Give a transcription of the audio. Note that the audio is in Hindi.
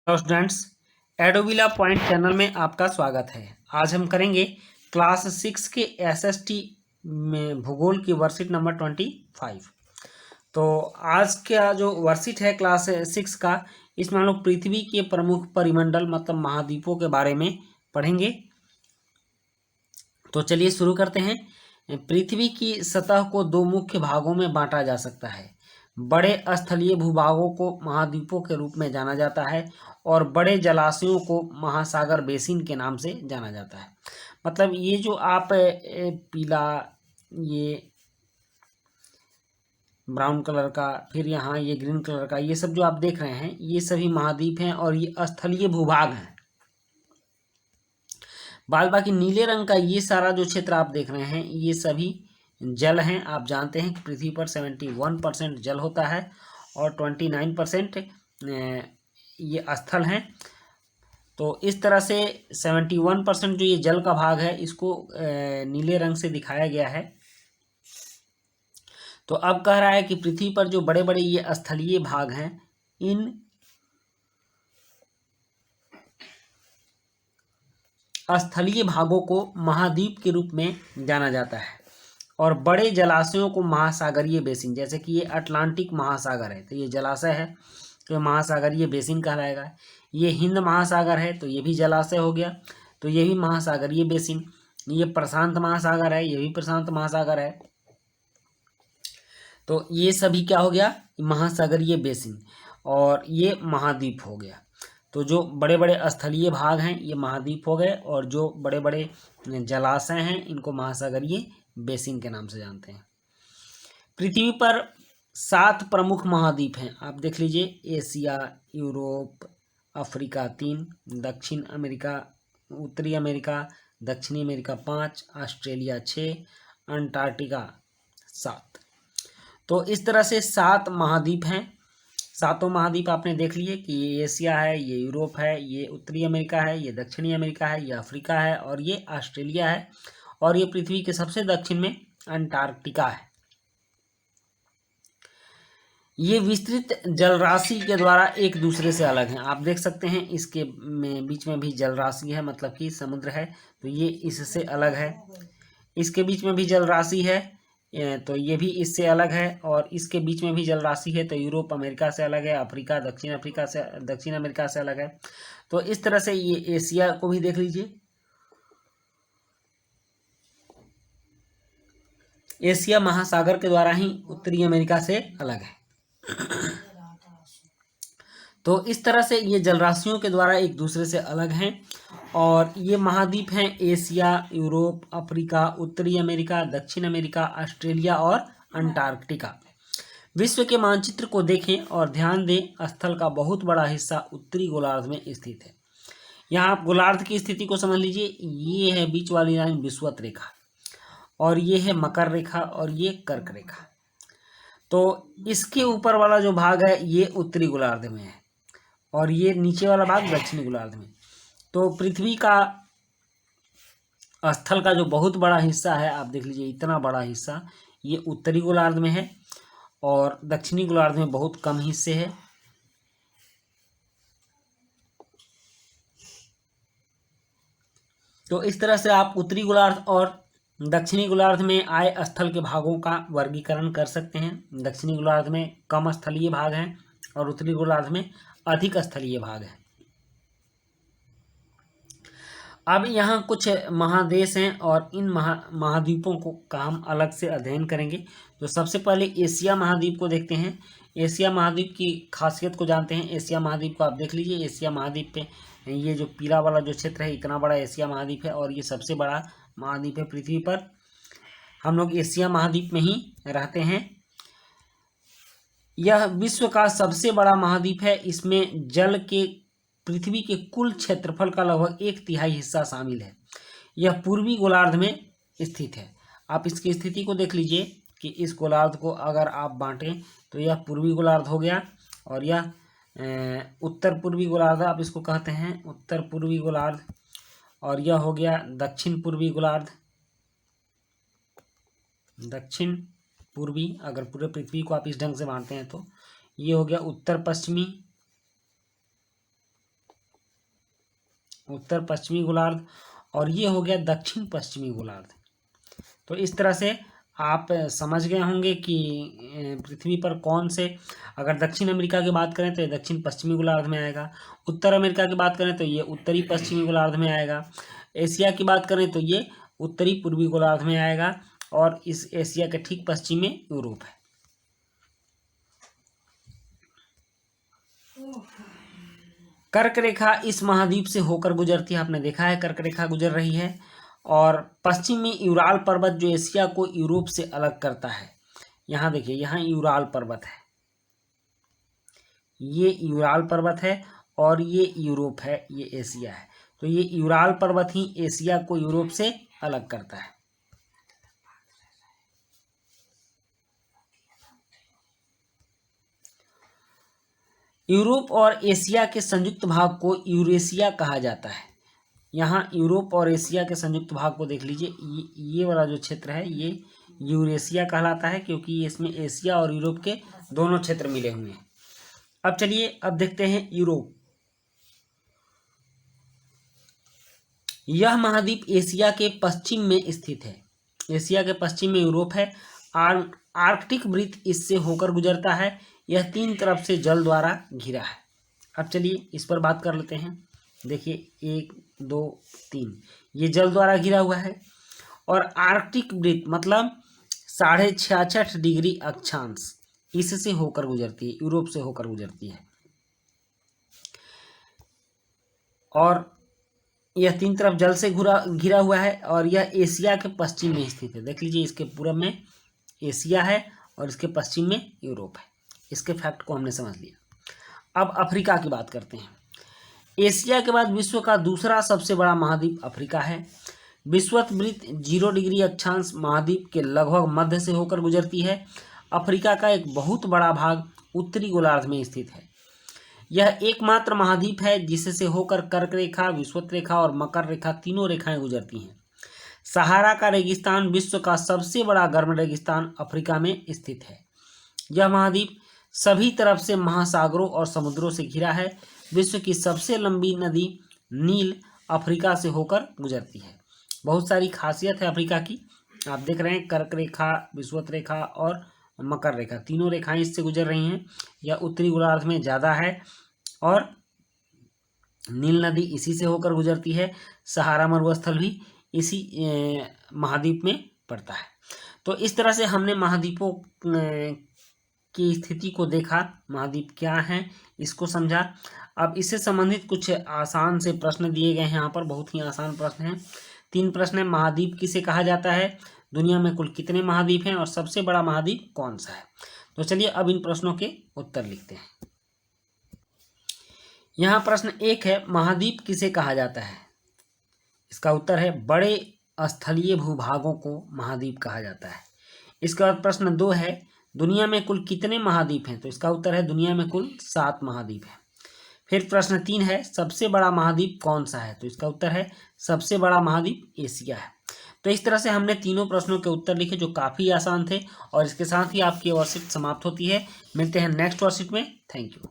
हेलो स्टूडेंट्स, एडोबिला पॉइंट चैनल में आपका स्वागत है। आज हम करेंगे क्लास 6 के एसएसटी में भूगोल की वर्कशीट नंबर 25। तो आज का जो वर्कशीट है क्लास 6 का, इसमें हम लोग पृथ्वी के प्रमुख परिमंडल मतलब महाद्वीपों के बारे में पढ़ेंगे। तो चलिए शुरू करते हैं। पृथ्वी की सतह को दो मुख्य भागों में बांटा जा सकता है। बड़े स्थलीय भूभागों को महाद्वीपों के रूप में जाना जाता है और बड़े जलाशयों को महासागर बेसिन के नाम से जाना जाता है। मतलब ये जो आप पीला, ये ब्राउन कलर का, फिर यहाँ ये ग्रीन कलर का, ये सब जो आप देख रहे हैं ये सभी महाद्वीप हैं और ये स्थलीय भूभाग हैं। बाद बाकी नीले रंग का ये सारा जो क्षेत्र आप देख रहे हैं ये सभी जल हैं। आप जानते हैं कि पृथ्वी पर 71% जल होता है और 29% ये स्थल हैं। तो इस तरह से 71% जो ये जल का भाग है इसको नीले रंग से दिखाया गया है। तो अब कह रहा है कि पृथ्वी पर जो बड़े बड़े ये स्थलीय भाग हैं, इन स्थलीय भागों को महाद्वीप के रूप में जाना जाता है और बड़े जलाशयों को महासागरीय बेसिन, जैसे कि ये अटलांटिक महासागर है तो ये जलाशय है तो ये महासागरीय बेसिन कहलाएगा। ये हिंद महासागर है तो ये भी जलाशय हो गया, तो ये भी महासागरीय बेसिन। ये प्रशांत महासागर है, ये भी प्रशांत महासागर है, तो ये सभी क्या हो गया, महासागरीय बेसिन, और ये महाद्वीप हो गया। तो जो बड़े बड़े स्थलीय भाग हैं ये महाद्वीप हो गए और जो बड़े बड़े जलाशय हैं इनको महासागरीय बेसिन के नाम से जानते हैं। पृथ्वी पर 7 प्रमुख महाद्वीप हैं, आप देख लीजिए। एशिया, यूरोप, अफ्रीका 3, दक्षिण अमेरिका, उत्तरी अमेरिका, दक्षिणी अमेरिका 5, ऑस्ट्रेलिया 6, अंटार्कटिका 7। तो इस तरह से 7 महाद्वीप हैं। सातों महाद्वीप आपने देख लिए कि ये एशिया है, ये यूरोप है, ये उत्तरी अमेरिका है, ये दक्षिणी अमेरिका है, ये अफ्रीका है और ये ऑस्ट्रेलिया है, और ये पृथ्वी के सबसे दक्षिण में अंटार्कटिका है। ये विस्तृत जलराशि के द्वारा एक दूसरे से अलग हैं। आप देख सकते हैं इसके बीच में भी जलराशि है, मतलब कि समुद्र है, तो ये इससे अलग है। इसके बीच में भी जलराशि है तो ये भी इससे अलग है, और इसके बीच में भी जलराशि है तो यूरोप अमेरिका से अलग है, अफ्रीका दक्षिण अमेरिका से अलग है। तो इस तरह से ये एशिया को भी देख लीजिए। एशिया महासागर के द्वारा ही उत्तरी अमेरिका से अलग है। तो इस तरह से ये जलराशियों के द्वारा एक दूसरे से अलग हैं, और ये महाद्वीप हैं एशिया, यूरोप, अफ्रीका, उत्तरी अमेरिका, दक्षिण अमेरिका, ऑस्ट्रेलिया और अंटार्कटिका। विश्व के मानचित्र को देखें और ध्यान दें, स्थल का बहुत बड़ा हिस्सा उत्तरी गोलार्ध में स्थित है। यहाँ आप गोलार्ध की स्थिति को समझ लीजिए। ये है बीच वाली लाइन विषुवत रेखा, और ये है मकर रेखा, और ये कर्क रेखा। तो इसके ऊपर वाला जो भाग है ये उत्तरी गोलार्ध में है और ये नीचे वाला भाग दक्षिणी गोलार्ध में। तो पृथ्वी का स्थल का जो बहुत बड़ा हिस्सा है, आप देख लीजिए, इतना बड़ा हिस्सा ये उत्तरी गोलार्ध में है और दक्षिणी गोलार्ध में बहुत कम हिस्से हैं। तो इस तरह से आप उत्तरी गोलार्ध और दक्षिणी गोलार्ध में आए स्थल के भागों का वर्गीकरण कर सकते हैं। दक्षिणी गोलार्ध में कम स्थलीय भाग हैं और उत्तरी गोलार्ध में अधिक स्थलीय भाग हैं। अब यहाँ कुछ महादेश हैं और इन महाद्वीपों को का हम अलग से अध्ययन करेंगे। तो सबसे पहले एशिया महाद्वीप को देखते हैं। एशिया महाद्वीप की खासियत को जानते हैं। एशिया महाद्वीप को आप देख लीजिए। एशिया महाद्वीप पे ये जो पीला वाला जो क्षेत्र है, इतना बड़ा एशिया महाद्वीप है और ये सबसे बड़ा महाद्वीप है पृथ्वी पर। हम लोग एशिया महाद्वीप में ही रहते हैं। यह विश्व का सबसे बड़ा महाद्वीप है। इसमें जल के पृथ्वी के कुल क्षेत्रफल का लगभग 1/3 हिस्सा शामिल है। यह पूर्वी गोलार्ध में स्थित है। आप इसकी स्थिति को देख लीजिए कि इस गोलार्ध को अगर आप बांटें तो यह पूर्वी गोलार्ध हो गया, और यह उत्तर पूर्वी गोलार्ध आप इसको कहते हैं, उत्तर पूर्वी गोलार्ध, और यह हो गया दक्षिण पूर्वी गोलार्ध। दक्षिण पूर्वी, अगर पूरे पृथ्वी को आप इस ढंग से बांटते हैं तो ये हो गया उत्तर पश्चिमी, उत्तर पश्चिमी गोलार्ध, और ये हो गया दक्षिण पश्चिमी गोलार्ध। तो इस तरह से आप समझ गए होंगे कि पृथ्वी पर कौन से, अगर दक्षिण अमेरिका की बात करें तो ये दक्षिण पश्चिमी गोलार्ध में आएगा, उत्तर अमेरिका की बात करें तो ये उत्तरी पश्चिमी गोलार्ध में आएगा, एशिया की बात करें तो ये उत्तरी पूर्वी गोलार्ध में आएगा, और इस एशिया के ठीक पश्चिम में यूरोप है। कर्क रेखा इस महाद्वीप से होकर गुजरती है, आपने देखा है कर्क रेखा गुजर रही है, और पश्चिम में यूराल पर्वत जो एशिया को यूरोप से अलग करता है। यहाँ देखिए, यहाँ यूराल पर्वत है, ये यूराल पर्वत है, और ये यूरोप है, ये एशिया है। तो ये यूराल पर्वत ही एशिया को यूरोप से अलग करता है। यूरोप और एशिया के संयुक्त भाग को यूरेशिया कहा जाता है। यहाँ यूरोप और एशिया के संयुक्त भाग को देख लीजिए, ये वाला जो क्षेत्र है ये यूरेशिया कहलाता है, क्योंकि इसमें एशिया और यूरोप के दोनों क्षेत्र मिले हुए हैं। अब चलिए अब देखते हैं यूरोप। यह महाद्वीप एशिया के पश्चिम में स्थित है। एशिया के पश्चिम में यूरोप है। आर्कटिक वृत्त इससे होकर गुजरता है। यह 3 तरफ से जल द्वारा घिरा है। अब चलिए इस पर बात कर लेते हैं। देखिए 1 2 3, ये जल द्वारा घिरा हुआ है। और आर्कटिक वृत्त मतलब 66.5 डिग्री अक्षांश इससे होकर गुजरती है, यूरोप से होकर गुजरती है। और यह 3 तरफ जल से घिरा हुआ है, और यह एशिया के पश्चिम में स्थित है। देख लीजिए, इसके पूर्व में एशिया है और इसके पश्चिम में यूरोप है। इसके फैक्ट को हमने समझ लिया। अब अफ्रीका की बात करते हैं। एशिया के बाद विश्व का दूसरा सबसे बड़ा महाद्वीप अफ्रीका है। विषुवत वृत्त 0 डिग्री अक्षांश महाद्वीप के लगभग मध्य से होकर गुजरती है। अफ्रीका का एक बहुत बड़ा भाग उत्तरी गोलार्ध में स्थित है। यह एकमात्र महाद्वीप है जिससे होकर कर्क रेखा, विषुवत रेखा और मकर रेखा तीनों रेखाएं गुजरती हैं। सहारा का रेगिस्तान विश्व का सबसे बड़ा गर्म रेगिस्तान अफ्रीका में स्थित है। यह महाद्वीप सभी तरफ से महासागरों और समुद्रों से घिरा है। विश्व की सबसे लंबी नदी नील अफ्रीका से होकर गुजरती है। बहुत सारी खासियत है अफ्रीका की। आप देख रहे हैं कर्क रेखा, विषुवत रेखा और मकर रेखा तीनों रेखाएं इससे गुजर रही हैं। यह उत्तरी गोलार्ध में ज़्यादा है, और नील नदी इसी से होकर गुजरती है। सहारा मरुस्थल भी इसी महाद्वीप में पड़ता है। तो इस तरह से हमने महाद्वीपों की स्थिति को देखा, महाद्वीप क्या हैं इसको समझा। अब इससे संबंधित कुछ आसान से प्रश्न दिए गए हैं यहाँ पर, बहुत ही आसान प्रश्न हैं। 3 प्रश्न है। महाद्वीप किसे कहा जाता है, दुनिया में कुल कितने महाद्वीप हैं, और सबसे बड़ा महाद्वीप कौन सा है। तो चलिए अब इन प्रश्नों के उत्तर लिखते हैं। यहाँ प्रश्न 1 है, महाद्वीप किसे कहा जाता है। इसका उत्तर है बड़े स्थलीय भूभागों को महाद्वीप कहा जाता है। इसके बाद प्रश्न 2 है, दुनिया में कुल कितने महाद्वीप हैं। तो इसका उत्तर है दुनिया में कुल 7 महाद्वीप हैं। फिर प्रश्न 3 है, सबसे बड़ा महाद्वीप कौन सा है। तो इसका उत्तर है सबसे बड़ा महाद्वीप एशिया है। तो इस तरह से हमने तीनों प्रश्नों के उत्तर लिखे, जो काफ़ी आसान थे। और इसके साथ ही आपकी वर्कशीट समाप्त होती है। मिलते हैं नेक्स्ट वर्कशीट में। Thank you.